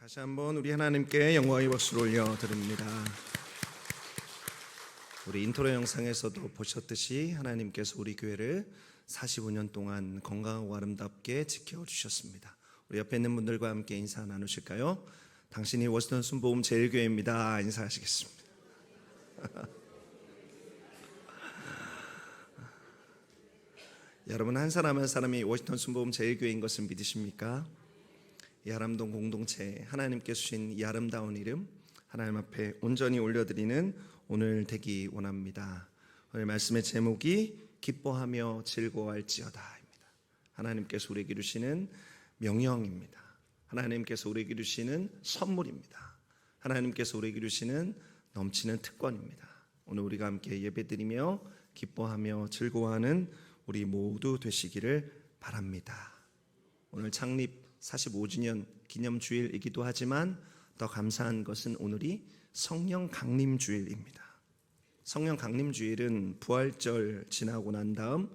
다시 한번 우리 하나님께 영광의 박수를 올려드립니다. 우리 인트로 영상에서도 보셨듯이 하나님께서 우리 교회를 45년 동안 건강하고 아름답게 지켜주셨습니다. 우리 옆에 있는 분들과 함께 인사 나누실까요? 당신이 워싱턴 순복음 제일교회입니다. 인사하시겠습니다. 여러분, 한 사람 한 사람이 워싱턴 순복음 제일교회인 것을 믿으십니까? 이 아름다운 공동체, 하나님께 주신 이 아름다운 이름 하나님 앞에 온전히 올려드리는 오늘 되기 원합니다. 오늘 말씀의 제목이 기뻐하며 즐거워할지어다입니다. 하나님께서 우리에게 주시는 명령입니다. 하나님께서 우리에게 주시는 선물입니다. 하나님께서 우리에게 주시는 넘치는 특권입니다. 오늘 우리가 함께 예배드리며 기뻐하며 즐거워하는 우리 모두 되시기를 바랍니다. 오늘 창립 45주년 기념주일이기도 하지만 더 감사한 것은 오늘이 성령 강림주일입니다. 성령 강림주일은 부활절 지나고 난 다음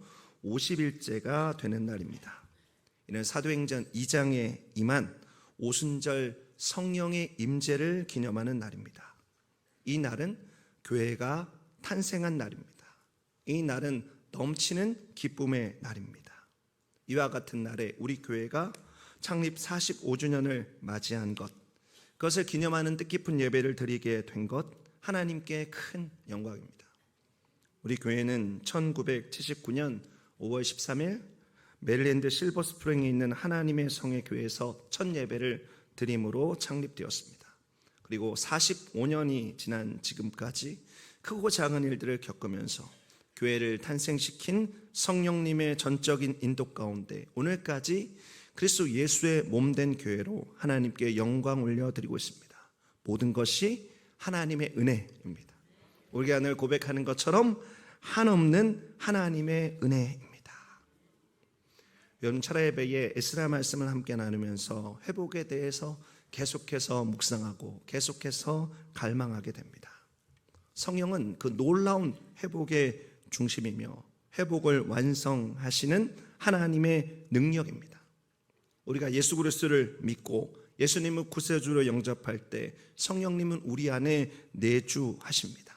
50일째가 되는 날입니다. 이는 사도행전 2장에 임한 오순절 성령의 임재를 기념하는 날입니다. 이 날은 교회가 탄생한 날입니다. 이 날은 넘치는 기쁨의 날입니다. 이와 같은 날에 우리 교회가 창립 45주년을 맞이한 것, 그것을 기념하는 뜻깊은 예배를 드리게 된 것, 하나님께 큰 영광입니다. 우리 교회는 1979년 5월 13일 메릴랜드 실버스프링에 있는 하나님의 성의 교회에서 첫 예배를 드림으로 창립되었습니다. 그리고 45년이 지난 지금까지 크고 작은 일들을 겪으면서 교회를 탄생시킨 성령님의 전적인 인도 가운데 오늘까지 그리스도 예수의 몸된 교회로 하나님께 영광 올려드리고 있습니다. 모든 것이 하나님의 은혜입니다. 우리가 늘 고백하는 것처럼 한없는 하나님의 은혜입니다. 여러분, 철야예배에 에스라 말씀을 함께 나누면서 회복에 대해서 계속해서 묵상하고 계속해서 갈망하게 됩니다. 성령은 그 놀라운 회복의 중심이며 회복을 완성하시는 하나님의 능력입니다. 우리가 예수 그리스도를 믿고 예수님을 구세주로 영접할 때 성령님은 우리 안에 내주하십니다.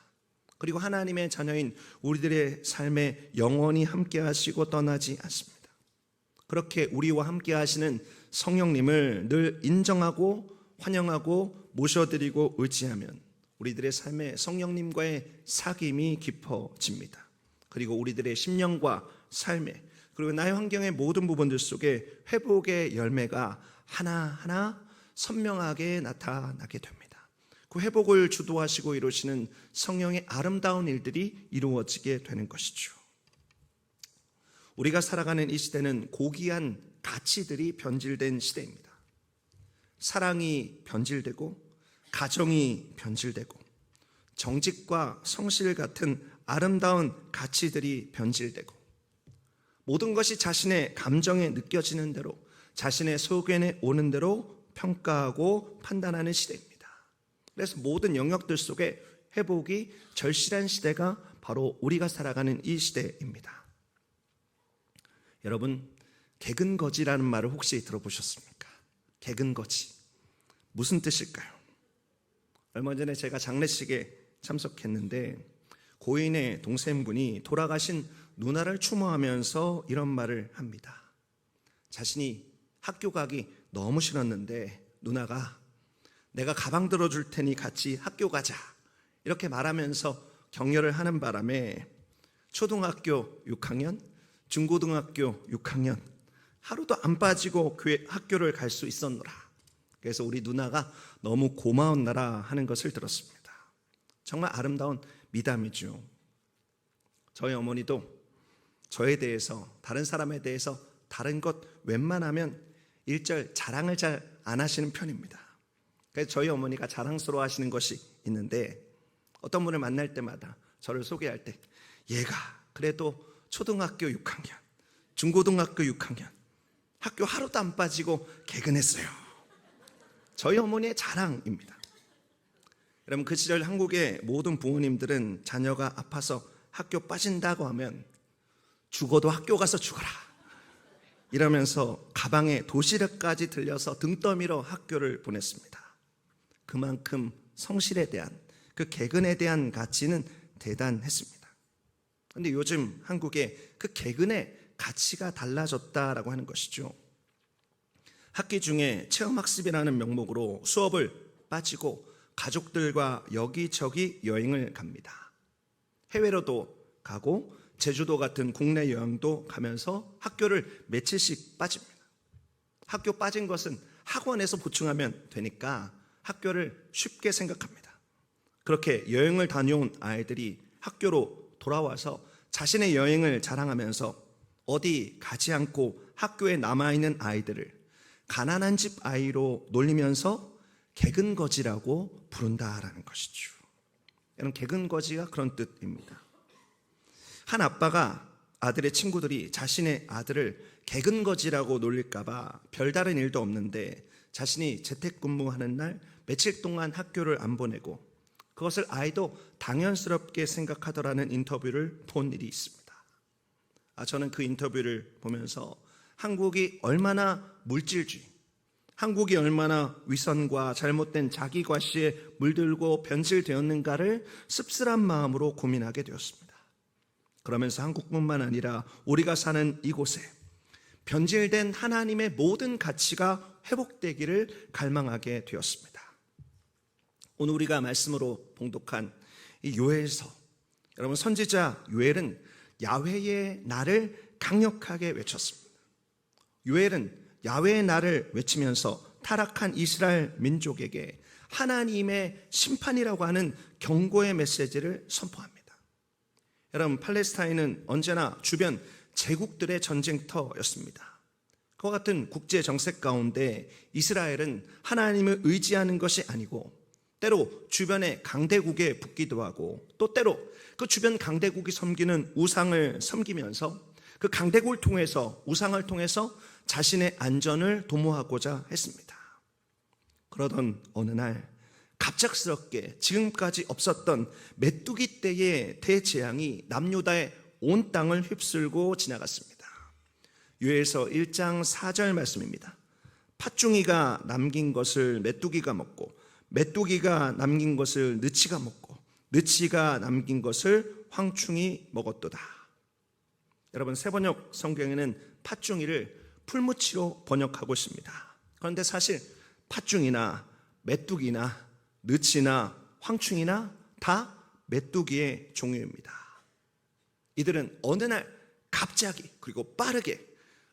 그리고 하나님의 자녀인 우리들의 삶에 영원히 함께 하시고 떠나지 않습니다. 그렇게 우리와 함께 하시는 성령님을 늘 인정하고 환영하고 모셔드리고 의지하면 우리들의 삶에 성령님과의 사귐이 깊어집니다. 그리고 우리들의 심령과 삶에 그리고 나의 환경의 모든 부분들 속에 회복의 열매가 하나하나 선명하게 나타나게 됩니다. 그 회복을 주도하시고 이루시는 성령의 아름다운 일들이 이루어지게 되는 것이죠. 우리가 살아가는 이 시대는 고귀한 가치들이 변질된 시대입니다. 사랑이 변질되고 가정이 변질되고 정직과 성실 같은 아름다운 가치들이 변질되고 모든 것이 자신의 감정에 느껴지는 대로 자신의 소견에 오는 대로 평가하고 판단하는 시대입니다. 그래서 모든 영역들 속에 회복이 절실한 시대가 바로 우리가 살아가는 이 시대입니다. 여러분, 개근거지라는 말을 혹시 들어보셨습니까? 개근거지. 무슨 뜻일까요? 얼마 전에 제가 장례식에 참석했는데 고인의 동생분이 돌아가신 누나를 추모하면서 이런 말을 합니다. 자신이 학교 가기 너무 싫었는데 누나가 내가 가방 들어줄 테니 같이 학교 가자 이렇게 말하면서 격려를 하는 바람에 초등학교 6학년, 중고등학교 6학년 하루도 안 빠지고 학교를 갈 수 있었노라. 그래서 우리 누나가 너무 고마운 나라 하는 것을 들었습니다. 정말 아름다운 미담이죠. 저희 어머니도 저에 대해서 다른 사람에 대해서 다른 것 웬만하면 일절 자랑을 잘 안 하시는 편입니다. 그래서 저희 어머니가 자랑스러워 하시는 것이 있는데 어떤 분을 만날 때마다 저를 소개할 때 얘가 그래도 초등학교 6학년, 중고등학교 6학년 학교 하루도 안 빠지고 개근했어요. 저희 어머니의 자랑입니다. 여러분, 그 시절 한국의 모든 부모님들은 자녀가 아파서 학교 빠진다고 하면 죽어도 학교 가서 죽어라 이러면서 가방에 도시락까지 들려서 등 떠밀어 학교를 보냈습니다. 그만큼 성실에 대한, 그 개근에 대한 가치는 대단했습니다. 그런데 요즘 한국의 그 개근의 가치가 달라졌다라고 하는 것이죠. 학기 중에 체험학습이라는 명목으로 수업을 빠지고 가족들과 여기저기 여행을 갑니다. 해외로도 가고 제주도 같은 국내 여행도 가면서 학교를 며칠씩 빠집니다. 학교 빠진 것은 학원에서 보충하면 되니까 학교를 쉽게 생각합니다. 그렇게 여행을 다녀온 아이들이 학교로 돌아와서 자신의 여행을 자랑하면서 어디 가지 않고 학교에 남아있는 아이들을 가난한 집 아이로 놀리면서 개근거지라고 부른다라는 것이죠. 여러분, 개근거지가 그런 뜻입니다. 한 아빠가 아들의 친구들이 자신의 아들을 개근거지라고 놀릴까봐 별다른 일도 없는데 자신이 재택근무하는 날 며칠 동안 학교를 안 보내고 그것을 아이도 당연스럽게 생각하더라는 인터뷰를 본 일이 있습니다. 저는 그 인터뷰를 보면서 한국이 얼마나 물질주의, 한국이 얼마나 위선과 잘못된 자기과시에 물들고 변질되었는가를 씁쓸한 마음으로 고민하게 되었습니다. 그러면서 한국뿐만 아니라 우리가 사는 이곳에 변질된 하나님의 모든 가치가 회복되기를 갈망하게 되었습니다. 오늘 우리가 말씀으로 봉독한 이 요엘서, 여러분, 선지자 요엘은 야훼의 날을 강력하게 외쳤습니다. 요엘은 야훼의 날을 외치면서 타락한 이스라엘 민족에게 하나님의 심판이라고 하는 경고의 메시지를 선포합니다. 여러분, 팔레스타인은 언제나 주변 제국들의 전쟁터였습니다. 그와 같은 국제 정세 가운데 이스라엘은 하나님을 의지하는 것이 아니고 때로 주변의 강대국에 붙기도 하고 또 때로 그 주변 강대국이 섬기는 우상을 섬기면서 그 강대국을 통해서, 우상을 통해서 자신의 안전을 도모하고자 했습니다. 그러던 어느 날 갑작스럽게 지금까지 없었던 메뚜기 떼의 대재앙이 남유다의 온 땅을 휩쓸고 지나갔습니다. 요엘서 1장 4절 말씀입니다. 팥중이가 남긴 것을 메뚜기가 먹고 메뚜기가 남긴 것을 느치가 먹고 느치가 남긴 것을 황충이 먹었도다. 여러분, 새번역 성경에는 팥중이를 풀무치로 번역하고 있습니다. 그런데 사실 팥중이나 메뚜기나 느치나 황충이나 다 메뚜기의 종류입니다. 이들은 어느 날 갑자기 그리고 빠르게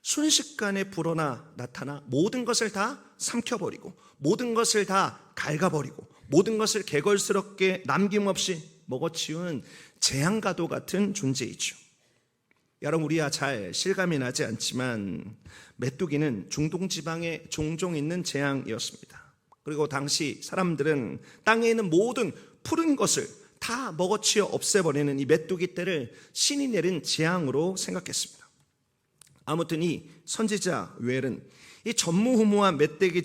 순식간에 불어나 나타나 모든 것을 다 삼켜버리고 모든 것을 다 갉아버리고 모든 것을 개걸스럽게 남김없이 먹어치우는 재앙과도 같은 존재이죠. 여러분, 우리야 잘 실감이 나지 않지만 메뚜기는 중동 지방에 종종 있는 재앙이었습니다. 그리고 당시 사람들은 땅에 있는 모든 푸른 것을 다 먹어치워 없애버리는 이 메뚜기 떼를 신이 내린 재앙으로 생각했습니다. 아무튼 이 선지자 요엘은 이 전무후무한 메뚜기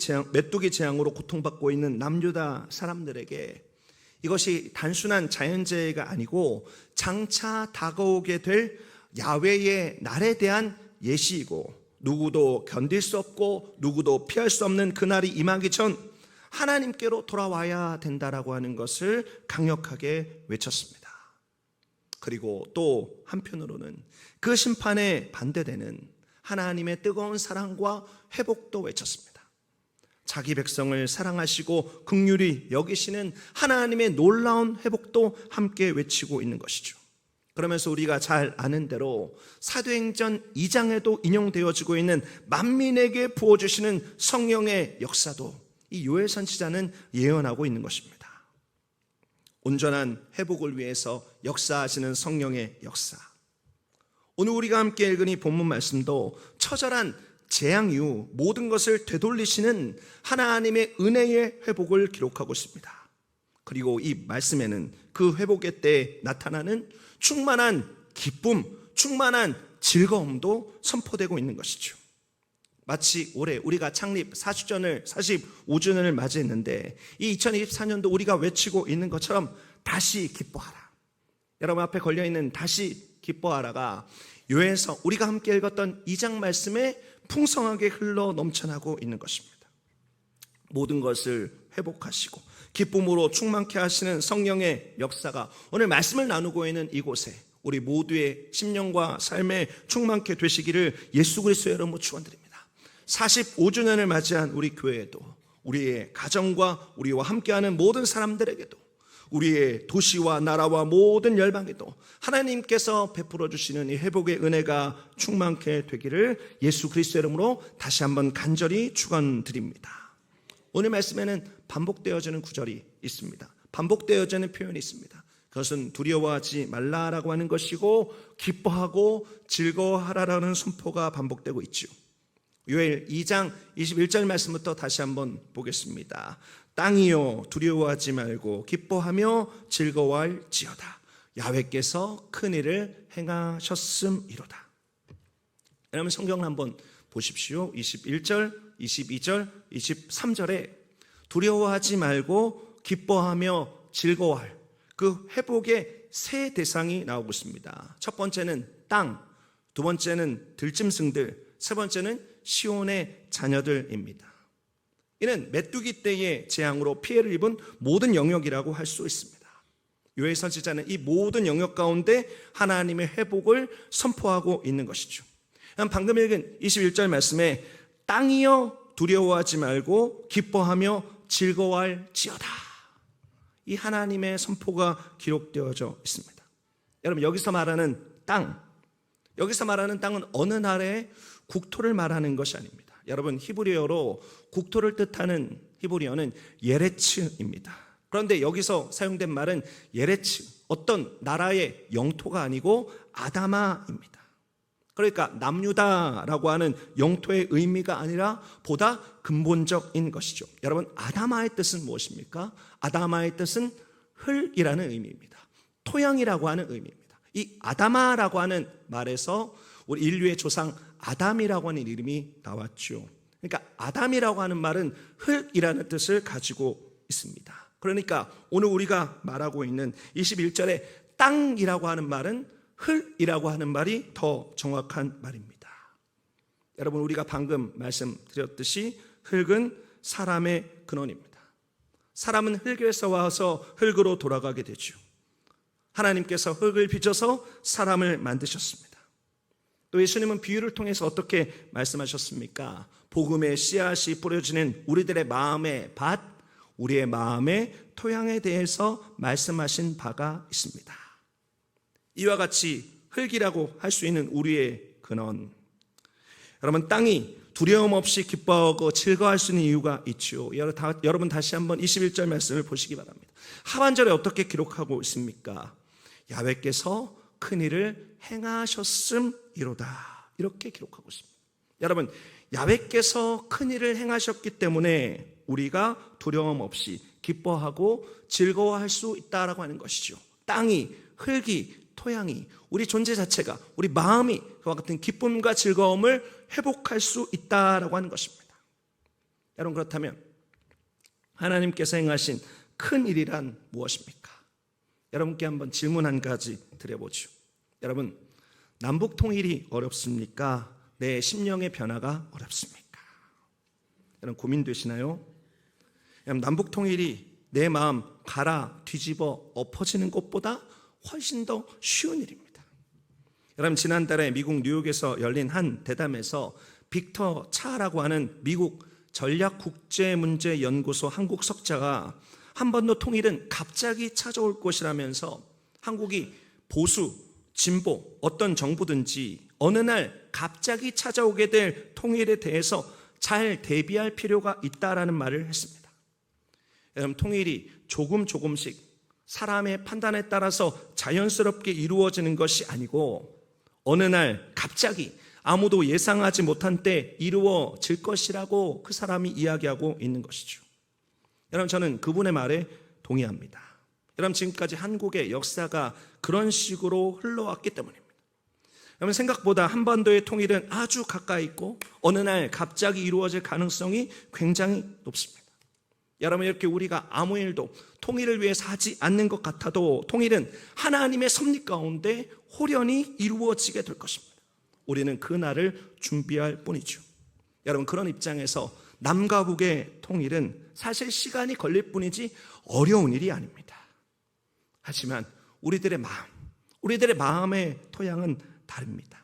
재앙으로 고통받고 있는 남유다 사람들에게 이것이 단순한 자연재해가 아니고 장차 다가오게 될 야훼의 날에 대한 예시이고 누구도 견딜 수 없고 누구도 피할 수 없는 그날이 임하기 전 하나님께로 돌아와야 된다라고 하는 것을 강력하게 외쳤습니다. 그리고 또 한편으로는 그 심판에 반대되는 하나님의 뜨거운 사랑과 회복도 외쳤습니다. 자기 백성을 사랑하시고 긍휼히 여기시는 하나님의 놀라운 회복도 함께 외치고 있는 것이죠. 그러면서 우리가 잘 아는 대로 사도행전 2장에도 인용되어지고 있는 만민에게 부어주시는 성령의 역사도 이 요엘 선지자는 예언하고 있는 것입니다. 온전한 회복을 위해서 역사하시는 성령의 역사. 오늘 우리가 함께 읽은 이 본문 말씀도 처절한 재앙 이후 모든 것을 되돌리시는 하나님의 은혜의 회복을 기록하고 있습니다. 그리고 이 말씀에는 그 회복의 때에 나타나는 충만한 기쁨, 충만한 즐거움도 선포되고 있는 것이죠. 마치 올해 우리가 창립 45주년을 맞이했는데 이 2024년도 우리가 외치고 있는 것처럼 다시 기뻐하라. 여러분 앞에 걸려있는 다시 기뻐하라가 요엘서 우리가 함께 읽었던 2장 말씀에 풍성하게 흘러 넘쳐나고 있는 것입니다. 모든 것을 회복하시고 기쁨으로 충만케 하시는 성령의 역사가 오늘 말씀을 나누고 있는 이곳에 우리 모두의 심령과 삶에 충만케 되시기를 예수 그리스도의 이름으로 축원드립니다. 45주년을 맞이한 우리 교회에도, 우리의 가정과 우리와 함께하는 모든 사람들에게도, 우리의 도시와 나라와 모든 열방에도 하나님께서 베풀어 주시는 이 회복의 은혜가 충만케 되기를 예수 그리스도의 이름으로 다시 한번 간절히 축원드립니다. 오늘 말씀에는 반복되어지는 구절이 있습니다. 반복되어지는 표현이 있습니다. 그것은 두려워하지 말라라고 하는 것이고 기뻐하고 즐거워하라라는 선포가 반복되고 있죠. 요엘 2장 21절 말씀부터 다시 한번 보겠습니다. 땅이여 두려워하지 말고 기뻐하며 즐거워할지어다. 야훼께서 큰 일을 행하셨음이로다. 여러분 성경을 한번 보십시오. 21절, 22절, 23절에 두려워하지 말고 기뻐하며 즐거워할 그 회복의 세 대상이 나오고 있습니다. 첫 번째는 땅, 두 번째는 들짐승들, 세 번째는 시온의 자녀들입니다. 이는 메뚜기 떼의 재앙으로 피해를 입은 모든 영역이라고 할 수 있습니다. 요엘 선지자는 이 모든 영역 가운데 하나님의 회복을 선포하고 있는 것이죠. 방금 읽은 21절 말씀에 땅이여 두려워하지 말고 기뻐하며 즐거워할지어다. 이 하나님의 선포가 기록되어져 있습니다. 여러분 여기서 말하는 땅, 여기서 말하는 땅은 어느 나라의 국토를 말하는 것이 아닙니다. 여러분 히브리어로 국토를 뜻하는 히브리어는 예레츠입니다. 그런데 여기서 사용된 말은 예레츠, 어떤 나라의 영토가 아니고 아다마입니다. 그러니까 남유다라고 하는 영토의 의미가 아니라 보다 근본적인 것이죠. 여러분 아다마의 뜻은 무엇입니까? 아다마의 뜻은 흙이라는 의미입니다. 토양이라고 하는 의미입니다. 이 아다마라고 하는 말에서 우리 인류의 조상 아담이라고 하는 이름이 나왔죠. 그러니까 아담이라고 하는 말은 흙이라는 뜻을 가지고 있습니다. 그러니까 오늘 우리가 말하고 있는 21절에 땅이라고 하는 말은 흙이라고 하는 말이 더 정확한 말입니다. 여러분 우리가 방금 말씀드렸듯이 흙은 사람의 근원입니다. 사람은 흙에서 와서 흙으로 돌아가게 되죠. 하나님께서 흙을 빚어서 사람을 만드셨습니다. 또 예수님은 비유를 통해서 어떻게 말씀하셨습니까? 복음의 씨앗이 뿌려지는 우리들의 마음의 밭, 우리의 마음의 토양에 대해서 말씀하신 바가 있습니다. 이와 같이 흙이라고 할 수 있는 우리의 근원, 여러분 땅이 두려움 없이 기뻐하고 즐거워할 수 있는 이유가 있죠. 여러분 다시 한번 21절 말씀을 보시기 바랍니다. 하반절에 어떻게 기록하고 있습니까? 야훼께서 큰 일을 행하셨음이로다, 이렇게 기록하고 있습니다. 여러분 야훼께서 큰 일을 행하셨기 때문에 우리가 두려움 없이 기뻐하고 즐거워할 수 있다라고 하는 것이죠. 땅이, 흙이, 토양이, 우리 존재 자체가, 우리 마음이 그와 같은 기쁨과 즐거움을 회복할 수 있다라고 하는 것입니다. 여러분 그렇다면 하나님께서 행하신 큰 일이란 무엇입니까? 여러분께 한번 질문 한 가지 드려보죠. 여러분 남북 통일이 어렵습니까? 내 심령의 변화가 어렵습니까? 여러분 고민되시나요? 여러분 남북 통일이 내 마음 갈아 뒤집어 엎어지는 것보다 훨씬 더 쉬운 일입니다. 여러분 지난달에 미국 뉴욕에서 열린 한 대담에서 빅터 차라고 하는 미국 전략국제문제연구소 한국 석자가 한반도 통일은 갑자기 찾아올 것이라면서 한국이 보수, 진보, 어떤 정부든지 어느 날 갑자기 찾아오게 될 통일에 대해서 잘 대비할 필요가 있다라는 말을 했습니다. 여러분 통일이 조금씩 사람의 판단에 따라서 자연스럽게 이루어지는 것이 아니고 어느 날 갑자기 아무도 예상하지 못한 때 이루어질 것이라고 그 사람이 이야기하고 있는 것이죠. 여러분 저는 그분의 말에 동의합니다. 여러분 지금까지 한국의 역사가 그런 식으로 흘러왔기 때문입니다. 여러분 생각보다 한반도의 통일은 아주 가까이 있고 어느 날 갑자기 이루어질 가능성이 굉장히 높습니다. 여러분 이렇게 우리가 아무 일도 통일을 위해서 하지 않는 것 같아도 통일은 하나님의 섭리 가운데 호련히 이루어지게 될 것입니다. 우리는 그 날을 준비할 뿐이죠. 여러분 그런 입장에서 남과 북의 통일은 사실 시간이 걸릴 뿐이지 어려운 일이 아닙니다. 하지만 우리들의 마음의 토양은 다릅니다.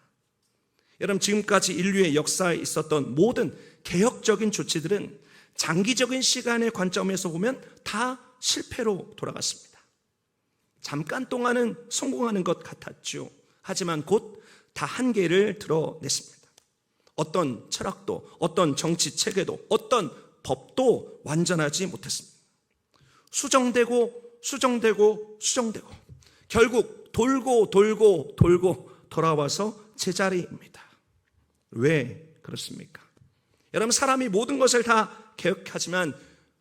여러분, 지금까지 인류의 역사에 있었던 모든 개혁적인 조치들은 장기적인 시간의 관점에서 보면 다 실패로 돌아갔습니다. 잠깐 동안은 성공하는 것 같았죠. 하지만 곧 다 한계를 드러냈습니다. 어떤 철학도, 어떤 정치 체계도, 어떤 법도 완전하지 못했습니다. 수정되고 결국 돌고 돌아와서 제자리입니다. 왜 그렇습니까? 여러분, 사람이 모든 것을 다 개혁하지만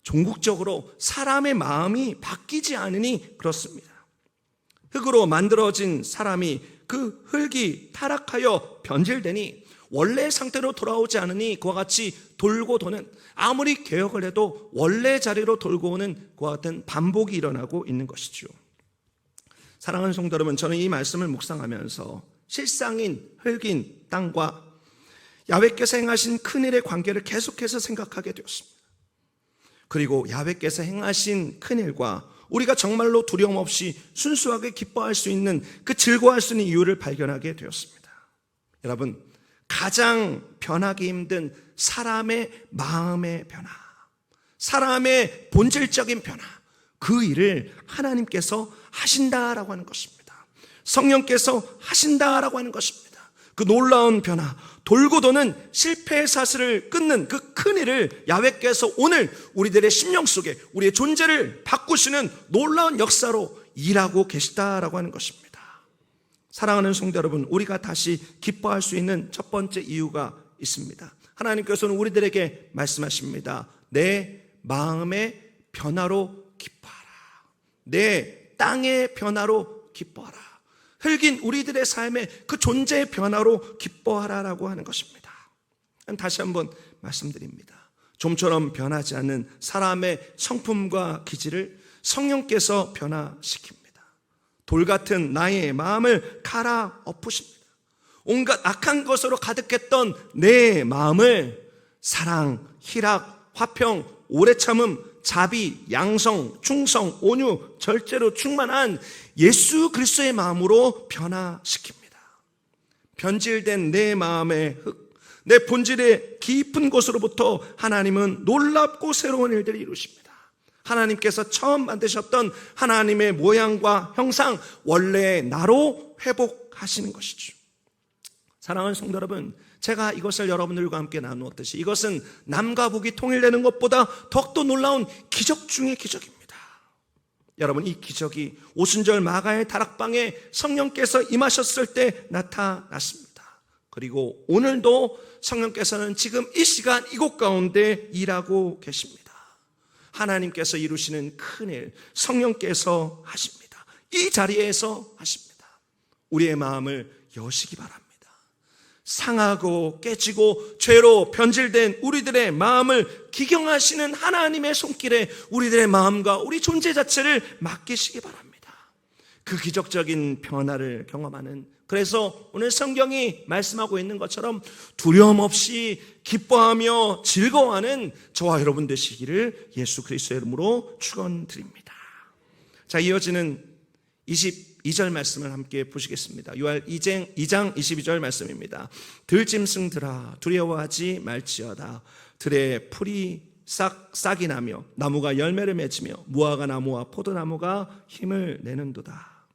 종국적으로 사람의 마음이 바뀌지 않으니 그렇습니다. 흙으로 만들어진 사람이 그 흙이 타락하여 변질되니 원래 상태로 돌아오지 않으니 그와 같이 돌고 도는, 아무리 개혁을 해도 원래 자리로 돌고 오는 그와 같은 반복이 일어나고 있는 것이죠. 사랑하는 성도 여러분, 저는 이 말씀을 묵상하면서 실상인 흙인 땅과 야훼께서 행하신 큰일의 관계를 계속해서 생각하게 되었습니다. 그리고 야훼께서 행하신 큰일과 우리가 정말로 두려움 없이 순수하게 기뻐할 수 있는, 그 즐거워할 수 있는 이유를 발견하게 되었습니다. 여러분, 가장 변하기 힘든 사람의 마음의 변화, 사람의 본질적인 변화, 그 일을 하나님께서 하신다라고 하는 것입니다. 성령께서 하신다라고 하는 것입니다. 그 놀라운 변화, 돌고 도는 실패의 사슬을 끊는 그 큰 일을 야훼께서 오늘 우리들의 심령 속에 우리의 존재를 바꾸시는 놀라운 역사로 일하고 계시다라고 하는 것입니다. 사랑하는 성도 여러분, 우리가 다시 기뻐할 수 있는 첫 번째 이유가 있습니다. 하나님께서는 우리들에게 말씀하십니다. 내 마음의 변화로 기뻐하라. 내 땅의 변화로 기뻐하라. 흙인 우리들의 삶의 그 존재의 변화로 기뻐하라라고 하는 것입니다. 다시 한번 말씀드립니다. 좀처럼 변하지 않는 사람의 성품과 기질을 성령께서 변화시킵니다. 돌 같은 나의 마음을 갈아엎으십니다. 온갖 악한 것으로 가득했던 내 마음을 사랑, 희락, 화평, 오래 참음, 자비, 양성, 충성, 온유, 절제로 충만한 예수 그리스도의 마음으로 변화시킵니다. 변질된 내 마음의 흙, 내 본질의 깊은 곳으로부터 하나님은 놀랍고 새로운 일들을 이루십니다. 하나님께서 처음 만드셨던 하나님의 모양과 형상, 원래의 나로 회복하시는 것이죠. 사랑하는 성도 여러분, 제가 이것을 여러분들과 함께 나누었듯이 이것은 남과 북이 통일되는 것보다 더욱더 놀라운 기적 중의 기적입니다. 여러분, 이 기적이 오순절 마가의 다락방에 성령께서 임하셨을 때 나타났습니다. 그리고 오늘도 성령께서는 지금 이 시간 이곳 가운데 일하고 계십니다. 하나님께서 이루시는 큰일 성령께서 하십니다. 이 자리에서 하십니다. 우리의 마음을 여시기 바랍니다. 상하고 깨지고 죄로 변질된 우리들의 마음을 기경하시는 하나님의 손길에 우리들의 마음과 우리 존재 자체를 맡기시기 바랍니다. 그 기적적인 변화를 경험하는, 그래서 오늘 성경이 말씀하고 있는 것처럼 두려움 없이 기뻐하며 즐거워하는 저와 여러분 되시기를 예수 그리스도의 이름으로 축원드립니다. 자, 이어지는 22절 말씀을 함께 보시겠습니다. 요한 2장 22절 말씀입니다. 들짐승들아 두려워하지 말지어다. 들의 풀이 싹이 나며 나무가 열매를 맺으며 무화과 나무와 포도나무가 힘을 내는도다.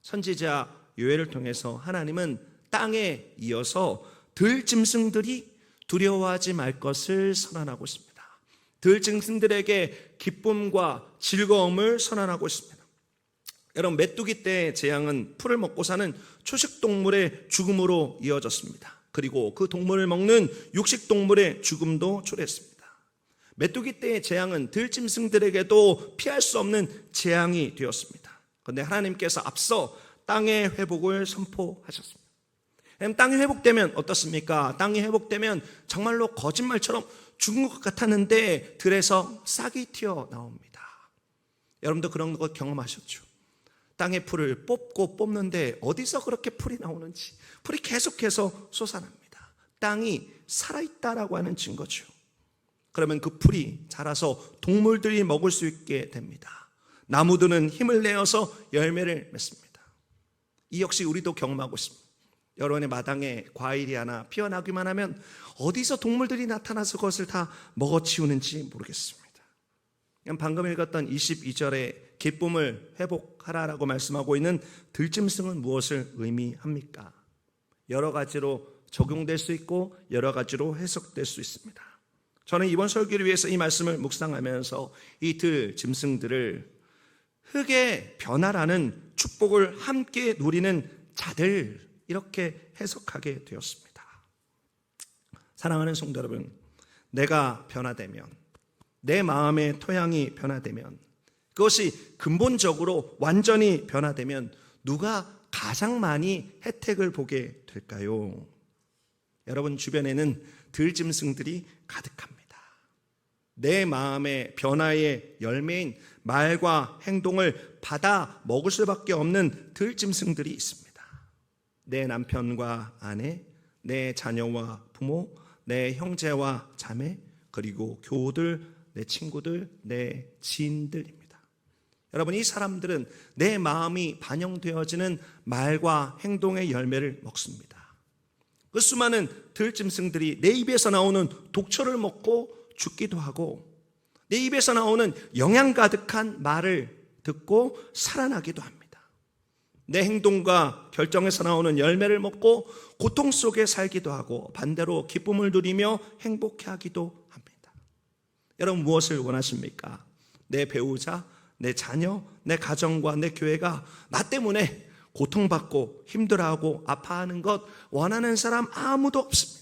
선지자 요엘을 통해서 하나님은 땅에 이어서 들짐승들이 두려워하지 말 것을 선언하고 있습니다. 들짐승들에게 기쁨과 즐거움을 선언하고 있습니다. 여러분, 메뚜기 떼의 재앙은 풀을 먹고 사는 초식동물의 죽음으로 이어졌습니다. 그리고 그 동물을 먹는 육식동물의 죽음도 초래했습니다. 메뚜기 떼의 재앙은 들짐승들에게도 피할 수 없는 재앙이 되었습니다. 그런데 하나님께서 앞서 땅의 회복을 선포하셨습니다. 땅이 회복되면 어떻습니까? 땅이 회복되면 정말로 거짓말처럼 죽은 것 같았는데 들에서 싹이 튀어나옵니다. 여러분도 그런 거 경험하셨죠? 땅의 풀을 뽑고 뽑는데 어디서 그렇게 풀이 나오는지, 풀이 계속해서 솟아납니다. 땅이 살아있다라고 하는 증거죠. 그러면 그 풀이 자라서 동물들이 먹을 수 있게 됩니다. 나무들은 힘을 내어서 열매를 맺습니다. 이 역시 우리도 경험하고 있습니다. 여러분의 마당에 과일이 하나 피어나기만 하면 어디서 동물들이 나타나서 그것을 다 먹어치우는지 모르겠습니다. 방금 읽었던 22절에 기쁨을 회복하라라고 말씀하고 있는 들짐승은 무엇을 의미합니까? 여러 가지로 적용될 수 있고 여러 가지로 해석될 수 있습니다. 저는 이번 설교를 위해서 이 말씀을 묵상하면서 이 들짐승들을 흙의 변화라는 축복을 함께 누리는 자들, 이렇게 해석하게 되었습니다. 사랑하는 성도 여러분, 내가 변화되면, 내 마음의 토양이 변화되면, 그것이 근본적으로 완전히 변화되면 누가 가장 많이 혜택을 보게 될까요? 여러분 주변에는 들짐승들이 가득합니다. 내 마음의 변화의 열매인 말과 행동을 받아 먹을 수밖에 없는 들짐승들이 있습니다. 내 남편과 아내, 내 자녀와 부모, 내 형제와 자매, 그리고 교우들, 내 친구들, 내 지인들입니다. 여러분, 이 사람들은 내 마음이 반영되어지는 말과 행동의 열매를 먹습니다. 그 수많은 들짐승들이 내 입에서 나오는 독초를 먹고 죽기도 하고, 내 입에서 나오는 영양 가득한 말을 듣고 살아나기도 합니다. 내 행동과 결정에서 나오는 열매를 먹고 고통 속에 살기도 하고, 반대로 기쁨을 누리며 행복해하기도 합니다. 여러분, 무엇을 원하십니까? 내 배우자, 내 자녀, 내 가정과 내 교회가 나 때문에 고통받고 힘들어하고 아파하는 것 원하는 사람 아무도 없습니다.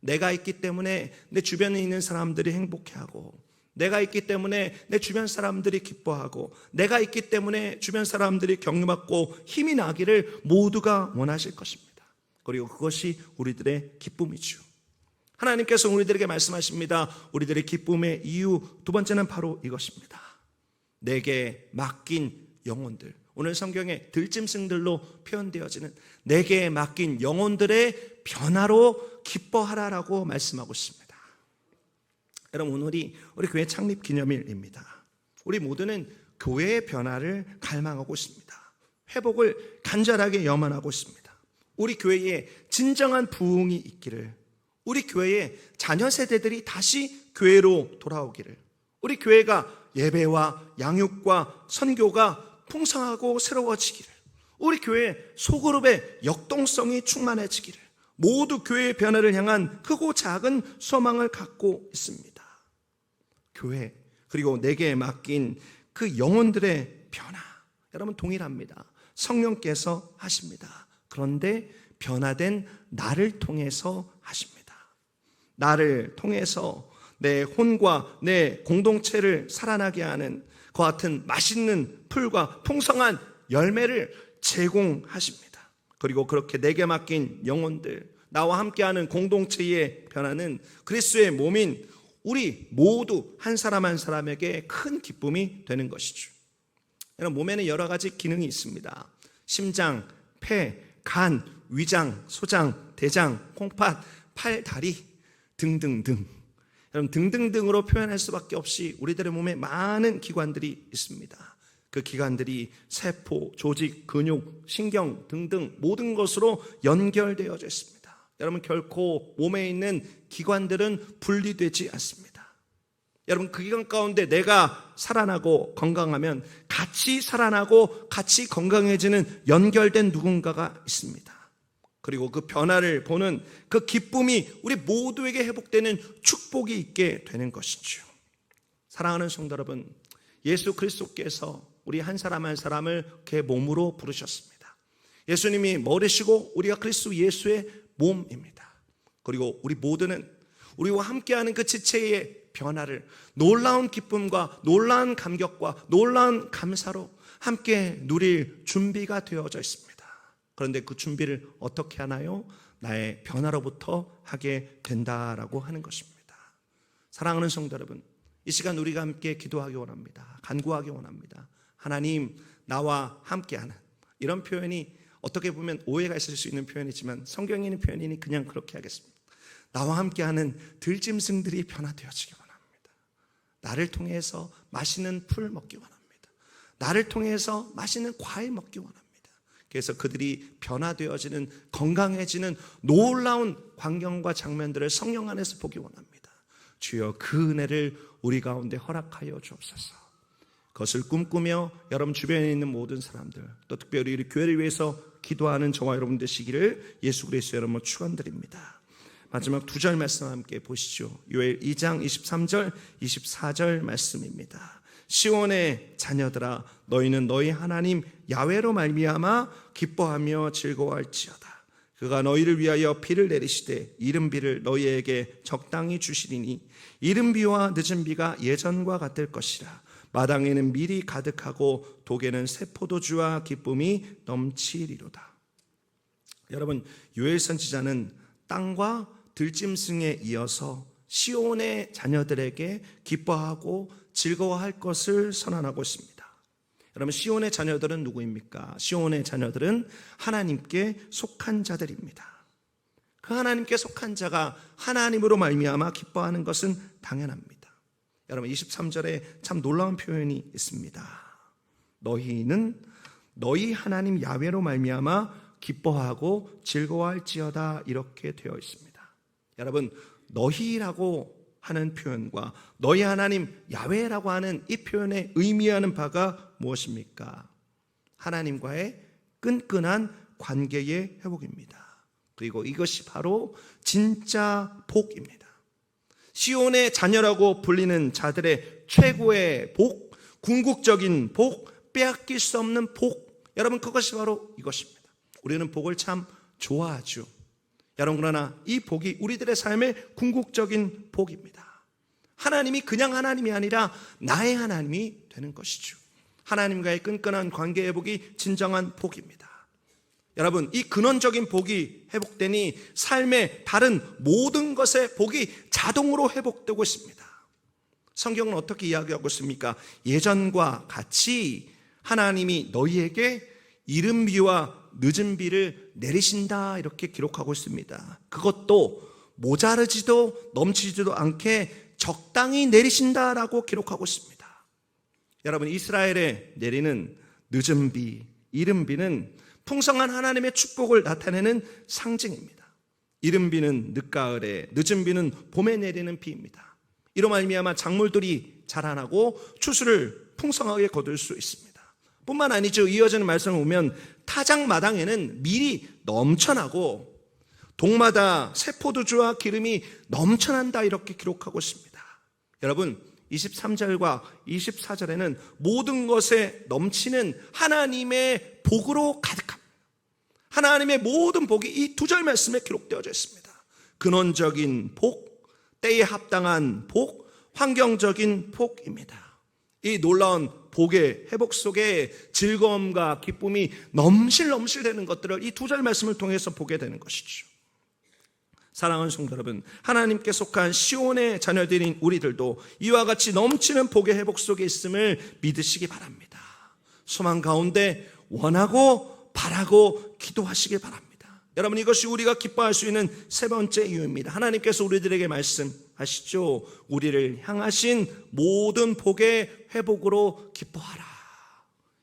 내가 있기 때문에 내 주변에 있는 사람들이 행복해하고, 내가 있기 때문에 내 주변 사람들이 기뻐하고, 내가 있기 때문에 주변 사람들이 격려받고 힘이 나기를 모두가 원하실 것입니다. 그리고 그것이 우리들의 기쁨이죠. 하나님께서 우리들에게 말씀하십니다. 우리들의 기쁨의 이유 두 번째는 바로 이것입니다. 내게 맡긴 영혼들, 오늘 성경에 들짐승들로 표현되어지는 내게 맡긴 영혼들의 변화로 기뻐하라라고 말씀하고 있습니다. 여러분, 오늘이 우리 교회 창립 기념일입니다. 우리 모두는 교회의 변화를 갈망하고 있습니다. 회복을 간절하게 염원하고 있습니다. 우리 교회에 진정한 부흥이 있기를, 우리 교회의 자녀 세대들이 다시 교회로 돌아오기를, 우리 교회가 예배와 양육과 선교가 풍성하고 새로워지기를, 우리 교회 소그룹의 역동성이 충만해지기를, 모두 교회의 변화를 향한 크고 작은 소망을 갖고 있습니다. 교회, 그리고 내게 맡긴 그 영혼들의 변화, 여러분 동일합니다. 성령께서 하십니다. 그런데 변화된 나를 통해서 하십니다. 나를 통해서 내 혼과 내 공동체를 살아나게 하는 그 같은 맛있는 풀과 풍성한 열매를 제공하십니다. 그리고 그렇게 내게 맡긴 영혼들, 나와 함께하는 공동체의 변화는 그리스도의 몸인 우리 모두 한 사람 한 사람에게 큰 기쁨이 되는 것이죠. 여러분, 몸에는 여러 가지 기능이 있습니다. 심장, 폐, 간, 위장, 소장, 대장, 콩팥, 팔, 다리 등등등. 여러분, 등등등으로 표현할 수밖에 없이 우리들의 몸에 많은 기관들이 있습니다. 그 기관들이 세포, 조직, 근육, 신경 등등 모든 것으로 연결되어져 있습니다. 여러분, 결코 몸에 있는 기관들은 분리되지 않습니다. 여러분, 그 기관 가운데 내가 살아나고 건강하면 같이 살아나고 같이 건강해지는 연결된 누군가가 있습니다. 그리고 그 변화를 보는 그 기쁨이 우리 모두에게 회복되는 축복이 있게 되는 것이죠. 사랑하는 성도 여러분, 예수 그리스도께서 우리 한 사람 한 사람을 그의 몸으로 부르셨습니다. 예수님이 머리시고 우리가 그리스도 예수의 몸입니다. 그리고 우리 모두는 우리와 함께하는 그 지체의 변화를 놀라운 기쁨과 놀라운 감격과 놀라운 감사로 함께 누릴 준비가 되어져 있습니다. 그런데 그 준비를 어떻게 하나요? 나의 변화로부터 하게 된다라고 하는 것입니다. 사랑하는 성도 여러분, 이 시간 우리가 함께 기도하기 원합니다. 간구하기 원합니다. 하나님, 나와 함께하는, 이런 표현이 어떻게 보면 오해가 있을 수 있는 표현이지만 성경에 있는 표현이니 그냥 그렇게 하겠습니다. 나와 함께하는 들짐승들이 변화되어지기 원합니다. 나를 통해서 맛있는 풀 먹기 원합니다. 나를 통해서 맛있는 과일 먹기 원합니다. 그래서 그들이 변화되어지는, 건강해지는 놀라운 광경과 장면들을 성령 안에서 보기 원합니다. 주여, 그 은혜를 우리 가운데 허락하여 주옵소서. 그것을 꿈꾸며 여러분 주변에 있는 모든 사람들, 또 특별히 우리 교회를 위해서 기도하는 저와 여러분 되시기를 예수 그리스도 이름으로 축원드립니다. 마지막 2절 말씀 함께 보시죠. 요엘 2장 23절 24절 말씀입니다. 시온의 자녀들아, 너희는 너희 하나님 야훼로 말미암아 기뻐하며 즐거워할지어다. 그가 너희를 위하여 비를 내리시되 이른 비를 너희에게 적당히 주시리니 이른 비와 늦은 비가 예전과 같을 것이라. 마당에는 밀이 가득하고 독에는 새 포도주와 기쁨이 넘치리로다. 여러분, 요엘 선지자는 땅과 들짐승에 이어서 시온의 자녀들에게 기뻐하고 즐거워할 것을 선언하고 있습니다. 여러분, 시온의 자녀들은 누구입니까? 시온의 자녀들은 하나님께 속한 자들입니다. 그 하나님께 속한 자가 하나님으로 말미암아 기뻐하는 것은 당연합니다. 여러분, 23절에 참 놀라운 표현이 있습니다. 너희는 너희 하나님 야훼로 말미암아 기뻐하고 즐거워할지어다, 이렇게 되어 있습니다. 여러분, 너희라고 하는 표현과 너희 하나님 야훼라고 하는 이 표현에 의미하는 바가 무엇입니까? 하나님과의 끈끈한 관계의 회복입니다. 그리고 이것이 바로 진짜 복입니다. 시온의 자녀라고 불리는 자들의 최고의 복, 궁극적인 복, 빼앗길 수 없는 복, 여러분, 그것이 바로 이것입니다. 우리는 복을 참 좋아하죠. 여러분, 그러나 이 복이 우리들의 삶의 궁극적인 복입니다. 하나님이 그냥 하나님이 아니라 나의 하나님이 되는 것이죠. 하나님과의 끈끈한 관계의 복이 진정한 복입니다. 여러분, 이 근원적인 복이 회복되니 삶의 다른 모든 것의 복이 자동으로 회복되고 있습니다. 성경은 어떻게 이야기하고 있습니까? 예전과 같이 하나님이 너희에게 이른 비와 늦은 비를 내리신다, 이렇게 기록하고 있습니다. 그것도 모자르지도 넘치지도 않게 적당히 내리신다라고 기록하고 있습니다. 여러분, 이스라엘에 내리는 늦은 비, 이른 비는 풍성한 하나님의 축복을 나타내는 상징입니다. 이른 비는 늦가을에, 늦은 비는 봄에 내리는 비입니다. 이로 말미암아 작물들이 자라나고 추수를 풍성하게 거둘 수 있습니다. 뿐만 아니죠. 이어지는 말씀을 보면 타작마당에는 밀이 넘쳐나고 동마다 새 포도주와 기름이 넘쳐난다, 이렇게 기록하고 있습니다. 여러분, 23절과 24절에는 모든 것에 넘치는 하나님의 복으로 가득합니다. 하나님의 모든 복이 이 2절 말씀에 기록되어져 있습니다. 근원적인 복, 때에 합당한 복, 환경적인 복입니다. 이 놀라운 복의 회복 속에 즐거움과 기쁨이 넘실넘실되는 것들을 이 2절 말씀을 통해서 보게 되는 것이죠. 사랑하는 성도 여러분, 하나님께 속한 시온의 자녀들인 우리들도 이와 같이 넘치는 복의 회복 속에 있음을 믿으시기 바랍니다. 소망 가운데 원하고 바라고 기도하시기 바랍니다. 여러분, 이것이 우리가 기뻐할 수 있는 세 번째 이유입니다. 하나님께서 우리들에게 말씀하시죠. 우리를 향하신 모든 복의 회복으로 기뻐하라.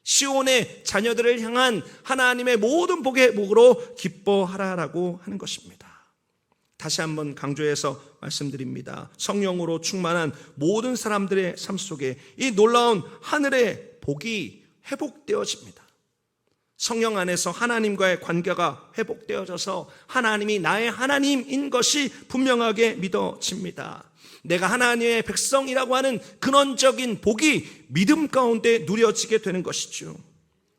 시온의 자녀들을 향한 하나님의 모든 복의 회복으로 기뻐하라라고 하는 것입니다. 다시 한번 강조해서 말씀드립니다. 성령으로 충만한 모든 사람들의 삶 속에 이 놀라운 하늘의 복이 회복되어집니다. 성령 안에서 하나님과의 관계가 회복되어져서 하나님이 나의 하나님인 것이 분명하게 믿어집니다. 내가 하나님의 백성이라고 하는 근원적인 복이 믿음 가운데 누려지게 되는 것이죠.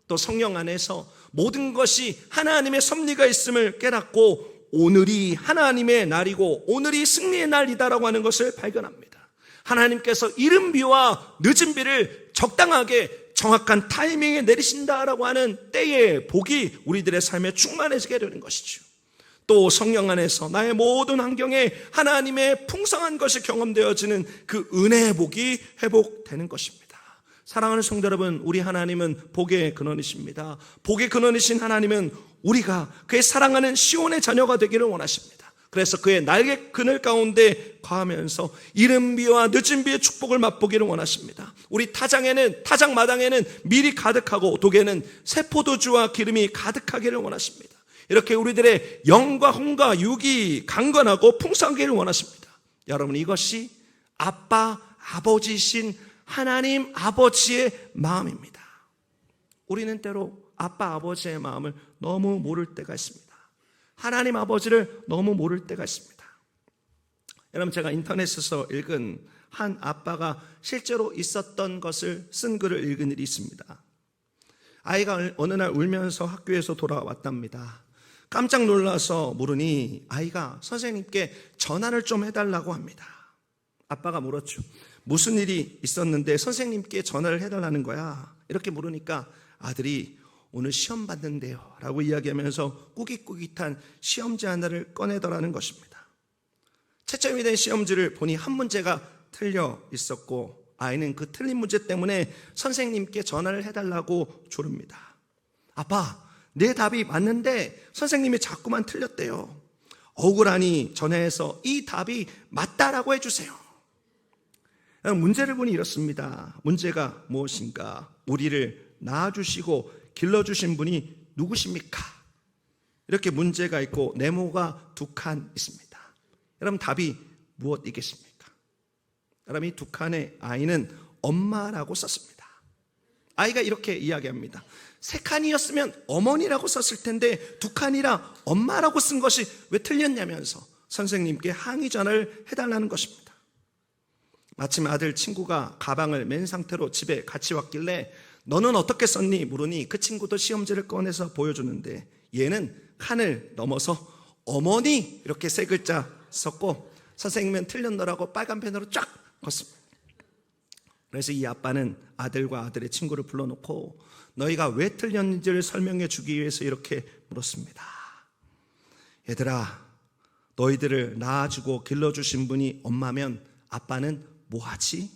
또 성령 안에서 모든 것이 하나님의 섭리가 있음을 깨닫고 오늘이 하나님의 날이고 오늘이 승리의 날이다라고 하는 것을 발견합니다. 하나님께서 이른 비와 늦은 비를 적당하게 정확한 타이밍에 내리신다라고 하는 때의 복이 우리들의 삶에 충만해지게 되는 것이죠. 또 성령 안에서 나의 모든 환경에 하나님의 풍성한 것이 경험되어지는 그 은혜의 복이 회복되는 것입니다. 사랑하는 성도 여러분, 우리 하나님은 복의 근원이십니다. 복의 근원이신 하나님은 우리가 그의 사랑하는 시온의 자녀가 되기를 원하십니다. 그래서 그의 날개 그늘 가운데 거하면서 이른 비와 늦은 비의 축복을 맛보기를 원하십니다. 우리 타장 마당에는 밀이 가득하고 독에는 새 포도주와 기름이 가득하기를 원하십니다. 이렇게 우리들의 영과 혼과 육이 강건하고 풍성하기를 원하십니다. 여러분, 이것이 아빠, 아버지이신 하나님 아버지의 마음입니다. 우리는 때로 아빠, 아버지의 마음을 너무 모를 때가 있습니다. 하나님 아버지를 너무 모를 때가 있습니다. 여러분, 제가 인터넷에서 읽은 한 아빠가 실제로 있었던 것을 쓴 글을 읽은 일이 있습니다. 아이가 어느 날 울면서 학교에서 돌아왔답니다. 깜짝 놀라서 물으니 아이가 선생님께 전화를 좀 해달라고 합니다. 아빠가 물었죠. 무슨 일이 있었는데 선생님께 전화를 해달라는 거야? 이렇게 물으니까 아들이 오늘 시험 봤는데요 라고 이야기하면서 꾸깃꾸깃한 시험지 하나를 꺼내더라는 것입니다. 채점이 된 시험지를 보니 한 문제가 틀려 있었고 아이는 그 틀린 문제 때문에 선생님께 전화를 해달라고 조릅니다. 아빠, 내 답이 맞는데 선생님이 자꾸만 틀렸대요. 억울하니 전화해서 이 답이 맞다라고 해주세요. 문제를 보니 이렇습니다. 문제가 무엇인가? 우리를 낳아주시고 길러주신 분이 누구십니까? 이렇게 문제가 있고 네모가 두 칸 있습니다. 여러분, 답이 무엇이겠습니까? 여러분, 이 두 칸의 아이는 엄마라고 썼습니다. 아이가 이렇게 이야기합니다. 세 칸이었으면 어머니라고 썼을 텐데 두 칸이라 엄마라고 쓴 것이 왜 틀렸냐면서 선생님께 항의 전화를 해달라는 것입니다. 마침 아들 친구가 가방을 맨 상태로 집에 같이 왔길래 너는 어떻게 썼니? 물으니 그 친구도 시험지를 꺼내서 보여주는데 얘는 칸을 넘어서 어머니 이렇게 세 글자 썼고 선생님은 틀렸노라고 빨간 펜으로 쫙 걷습니다. 그래서 이 아빠는 아들과 아들의 친구를 불러놓고 너희가 왜 틀렸는지를 설명해 주기 위해서 이렇게 물었습니다. 얘들아, 너희들을 낳아주고 길러주신 분이 엄마면 아빠는 뭐하지?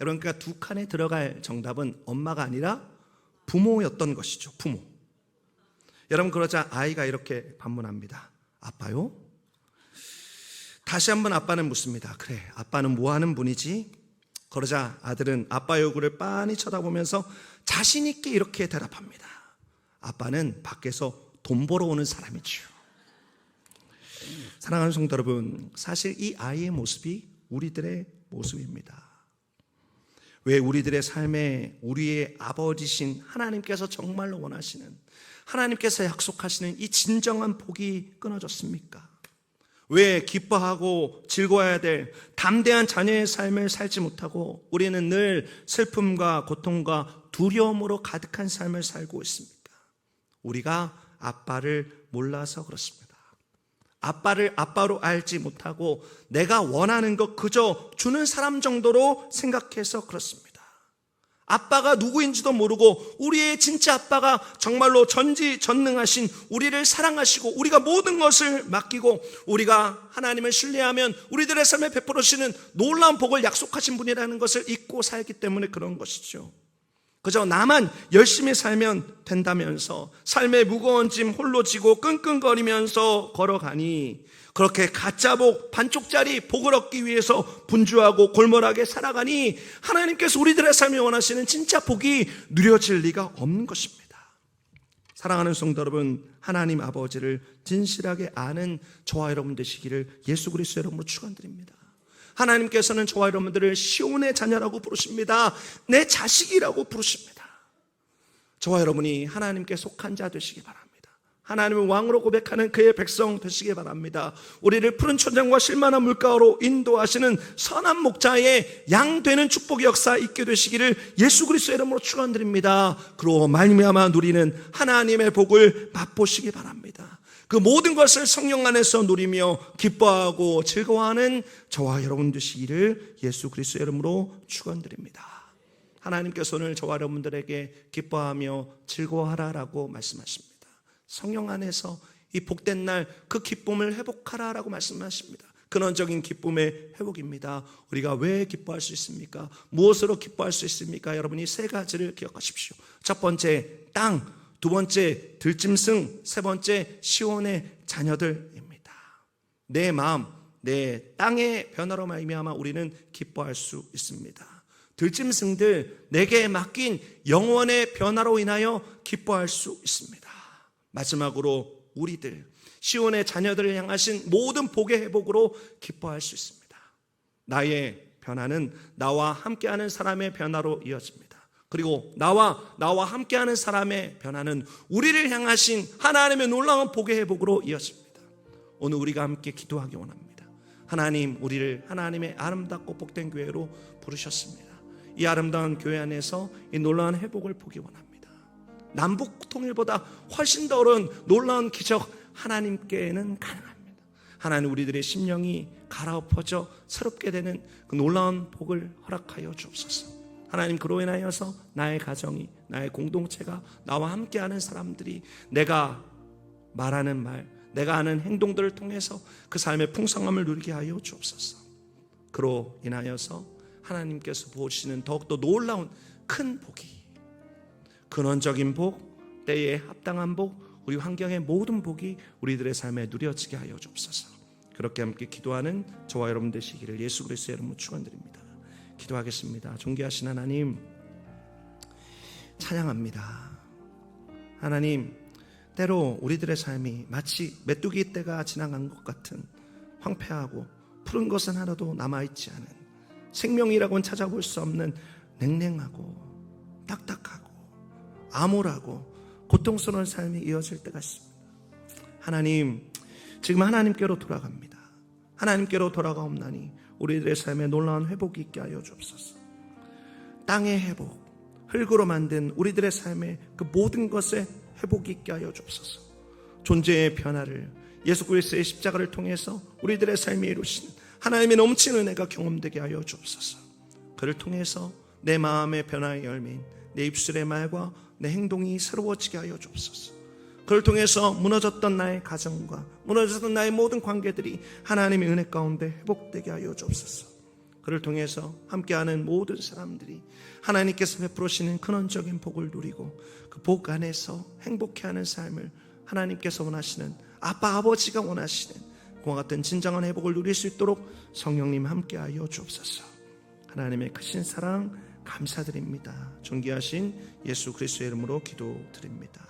여러분, 그러니까 두 칸에 들어갈 정답은 엄마가 아니라 부모였던 것이죠. 부모. 여러분, 그러자 아이가 이렇게 반문합니다. 아빠요? 다시 한번 아빠는 묻습니다. 그래, 아빠는 뭐하는 분이지? 그러자 아들은 아빠 얼굴을 빤히 쳐다보면서 자신 있게 이렇게 대답합니다. 아빠는 밖에서 돈 벌어 오는 사람이지요. 사랑하는 성도 여러분, 사실 이 아이의 모습이 우리들의 모습입니다. 왜 우리들의 삶에 우리의 아버지신 하나님께서 정말로 원하시는, 하나님께서 약속하시는 이 진정한 복이 끊어졌습니까? 왜 기뻐하고 즐거워야 될 담대한 자녀의 삶을 살지 못하고 우리는 늘 슬픔과 고통과 두려움으로 가득한 삶을 살고 있습니까? 우리가 아빠를 몰라서 그렇습니다. 아빠를 아빠로 알지 못하고 내가 원하는 것 그저 주는 사람 정도로 생각해서 그렇습니다. 아빠가 누구인지도 모르고 우리의 진짜 아빠가 정말로 전지전능하신 우리를 사랑하시고 우리가 모든 것을 맡기고 우리가 하나님을 신뢰하면 우리들의 삶에 베풀어 주시는 놀라운 복을 약속하신 분이라는 것을 잊고 살기 때문에 그런 것이죠. 그저 나만 열심히 살면 된다면서 삶의 무거운 짐 홀로 지고 끙끙거리면서 걸어가니 그렇게 가짜 복, 반쪽짜리 복을 얻기 위해서 분주하고 골몰하게 살아가니 하나님께서 우리들의 삶에 원하시는 진짜 복이 누려질 리가 없는 것입니다. 사랑하는 성도 여러분, 하나님 아버지를 진실하게 아는 저와 여러분 되시기를 예수 그리스도 이름으로 축원드립니다. 하나님께서는 저와 여러분들을 시온의 자녀라고 부르십니다. 내 자식이라고 부르십니다. 저와 여러분이 하나님께 속한 자 되시기 바랍니다. 하나님을 왕으로 고백하는 그의 백성 되시기 바랍니다. 우리를 푸른 초장과 실만한 물가로 인도하시는 선한 목자의 양 되는 축복의 역사 있게 되시기를 예수 그리스도의 이름으로 축원드립니다. 그로 말미암아 누리는 하나님의 복을 맛보시기 바랍니다. 그 모든 것을 성령 안에서 누리며 기뻐하고 즐거워하는 저와 여러분 되시기를 예수 그리스도의 이름으로 축원드립니다. 하나님께서 오늘 저와 여러분들에게 기뻐하며 즐거워하라라고 말씀하십니다. 성령 안에서 이 복된 날 그 기쁨을 회복하라라고 말씀하십니다. 근원적인 기쁨의 회복입니다. 우리가 왜 기뻐할 수 있습니까? 무엇으로 기뻐할 수 있습니까? 여러분이 세 가지를 기억하십시오. 첫 번째, 땅. 두 번째, 들짐승. 세 번째, 시온의 자녀들입니다. 내 마음, 내 땅의 변화로 말미암아 우리는 기뻐할 수 있습니다. 들짐승들 내게 맡긴 영원의 변화로 인하여 기뻐할 수 있습니다. 마지막으로 우리들 시온의 자녀들을 향하신 모든 복의 회복으로 기뻐할 수 있습니다. 나의 변화는 나와 함께하는 사람의 변화로 이어집니다. 그리고 나와 함께하는 사람의 변화는 우리를 향하신 하나님의 놀라운 복의 회복으로 이어집니다. 오늘 우리가 함께 기도하기 원합니다. 하나님, 우리를 하나님의 아름답고 복된 교회로 부르셨습니다. 이 아름다운 교회 안에서 이 놀라운 회복을 보기 원합니다. 남북 통일보다 훨씬 더 어려운 놀라운 기적 하나님께는 가능합니다. 하나님, 우리들의 심령이 갈아엎어져 새롭게 되는 그 놀라운 복을 허락하여 주옵소서. 하나님, 그로 인하여서 나의 가정이, 나의 공동체가, 나와 함께하는 사람들이 내가 말하는 말, 내가 하는 행동들을 통해서 그 삶의 풍성함을 누리게 하여 주옵소서. 그로 인하여서 하나님께서 보시는 더욱더 놀라운 큰 복이, 근원적인 복, 때에 합당한 복, 우리 환경의 모든 복이 우리들의 삶에 누려지게 하여 주옵소서. 그렇게 함께 기도하는 저와 여러분 되시기를 예수 그리스도의 이름으로 축원드립니다. 기도하겠습니다. 존귀하신 하나님, 찬양합니다. 하나님, 때로 우리들의 삶이 마치 메뚜기 떼가 지나간 것 같은 황폐하고 푸른 것은 하나도 남아있지 않은, 생명이라고는 찾아볼 수 없는 냉랭하고 딱딱하고 암울하고 고통스러운 삶이 이어질 때가 있습니다. 하나님, 지금 하나님께로 돌아갑니다. 하나님께로 돌아가옵나니 우리들의 삶에 놀라운 회복이 있게 하여 주옵소서. 땅의 회복, 흙으로 만든 우리들의 삶의 그 모든 것에 회복이 있게 하여 주옵소서. 존재의 변화를 예수 그리스도의 십자가를 통해서 우리들의 삶에 이루신 하나님의 넘치는 은혜가 경험되게 하여 주옵소서. 그를 통해서 내 마음의 변화의 열매인 내 입술의 말과 내 행동이 새로워지게 하여 주옵소서. 그를 통해서 무너졌던 나의 가정과 무너졌던 나의 모든 관계들이 하나님의 은혜 가운데 회복되게 하여 주옵소서. 그를 통해서 함께하는 모든 사람들이 하나님께서 베풀으시는 근원적인 복을 누리고 그 복 안에서 행복해하는 삶을 하나님께서 원하시는, 아빠 아버지가 원하시는 그와 같은 진정한 회복을 누릴 수 있도록 성령님 함께하여 주옵소서. 하나님의 크신 사랑 감사드립니다. 존귀하신 예수 그리스도의 이름으로 기도드립니다.